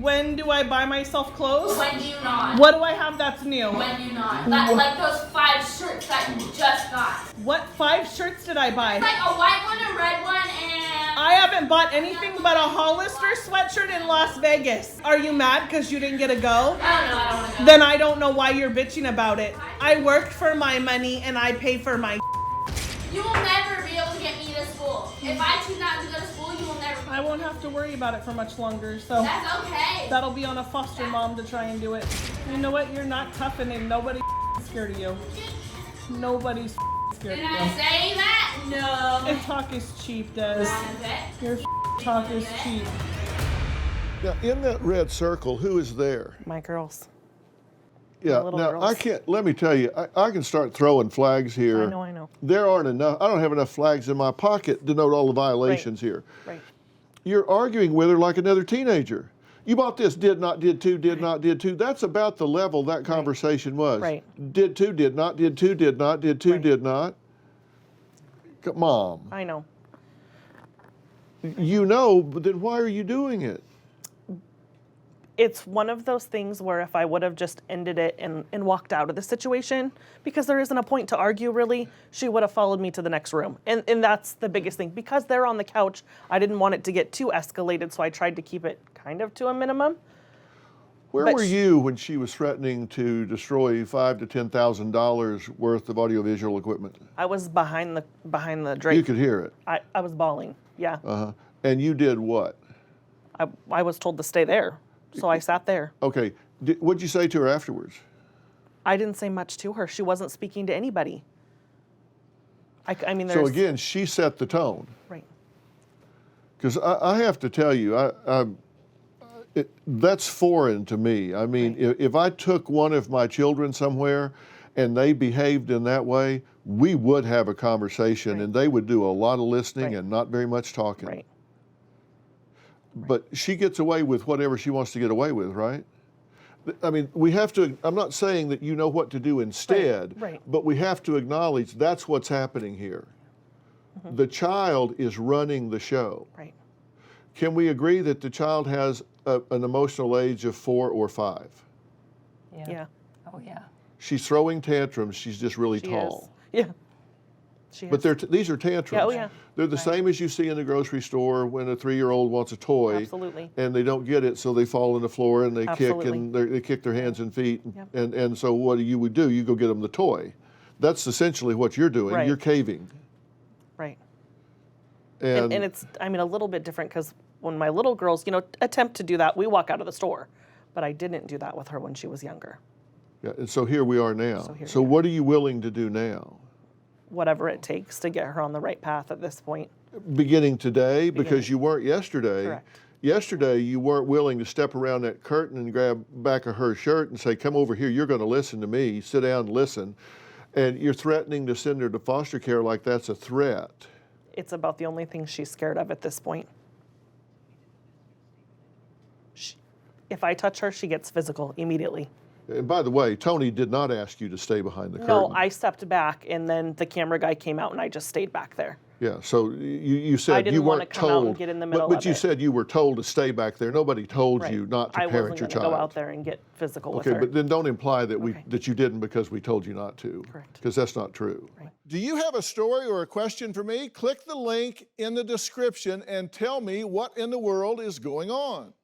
When do I buy myself clothes? When do you not? What do I have that's new? When do you not? Like those 5 shirts that you just got. What 5 shirts did I buy? Like a white one, a red one, and... I haven't bought anything but a Hollister sweatshirt in Las Vegas. Are you mad because you didn't get to go? I don't know, I don't want to go. Then I don't know why you're bitching about it. I worked for my money and I pay for my... You will never be able to get me to school. If I choose not to go to school, you will never... I won't have to worry about it for much longer, so... That's okay. That'll be on a foster mom to try and do it. You know what? You're not tough and ain't nobody scared of you. Nobody's scared Did of you. I say that? No. And talk is cheap, Des. Your talk is cheap. Now, in that red circle, who is there? My girls. Yeah, little now girls. I can't, let me tell you, I can start throwing flags here. I know. There aren't enough, I don't have enough flags in my pocket to note all the violations here. Right. You're arguing with her like another teenager. You bought this, did not, did two, did not, did two. That's about the level that conversation was. Right. Did two, did not, did two, did not, did two, did not. Mom. I know. You know, but then why are you doing it? It's one of those things where if I would have just ended it and walked out of the situation, because there isn't a point to argue really, she would have followed me to the next room. And that's the biggest thing. Because they're on the couch, I didn't want it to get too escalated, so I tried to keep it kind of to a minimum. Where were you when she was threatening to destroy $5,000 to $10,000 worth of audiovisual equipment? I was behind the drape. You could hear it. I was bawling, yeah. Uh-huh. And you did what? I was told to stay there, so I sat there. Okay. What'd you say to her afterwards? I didn't say much to her. She wasn't speaking to anybody. I mean, So again, she set the tone. Right. Because I have to tell you, that's foreign to me. I mean, if I took one of my children somewhere and they behaved in that way, we would have a conversation and they would do a lot of listening and not very much talking. Right. But she gets away with whatever she wants to get away with, right? I mean, we have to, I'm not saying that you know what to do instead, but we have to acknowledge that's what's happening here. Mm-hmm. The child is running the show. Right. Can we agree that the child has an emotional age of 4 or 5? Yeah. Oh, yeah. She's throwing tantrums. She's just really tall. Is. Yeah. But these are tantrums. Yeah, oh, yeah. They're the same as you see in the grocery store when a 3-year-old wants a toy. Absolutely. And they don't get it, so they fall on the floor and they Absolutely. kick and they kick their hands and feet. Yep. And so what you would do, you go get them the toy. That's essentially what you're doing. Right. You're caving. Right. And it's, I mean, a little bit different because when my little girls, attempt to do that, we walk out of the store. But I didn't do that with her when she was younger. Yeah, and so here we are now. So what are you willing to do now? Whatever it takes to get her on the right path at this point. Beginning today, because you weren't yesterday. Correct. Yesterday, you weren't willing to step around that curtain and grab back of her shirt and say, come over here, you're going to listen to me. Sit down and listen. And you're threatening to send her to foster care like that's a threat. It's about the only thing she's scared of at this point. If I touch her, she gets physical immediately. And by the way, Tony did not ask you to stay behind the curtain. No, I stepped back, and then the camera guy came out, and I just stayed back there. Yeah, so you said I didn't you want weren't to come told. out and get in the middle but of you it. said you were told to stay back there. Nobody told you not to parent your I wasn't going to child. go out there and get physical with Okay, her. but then don't imply that that you didn't because we told you not to. Correct. Because that's not true. Right. Do you have a story or a question for me? Click the link in the description and tell me what in the world is going on.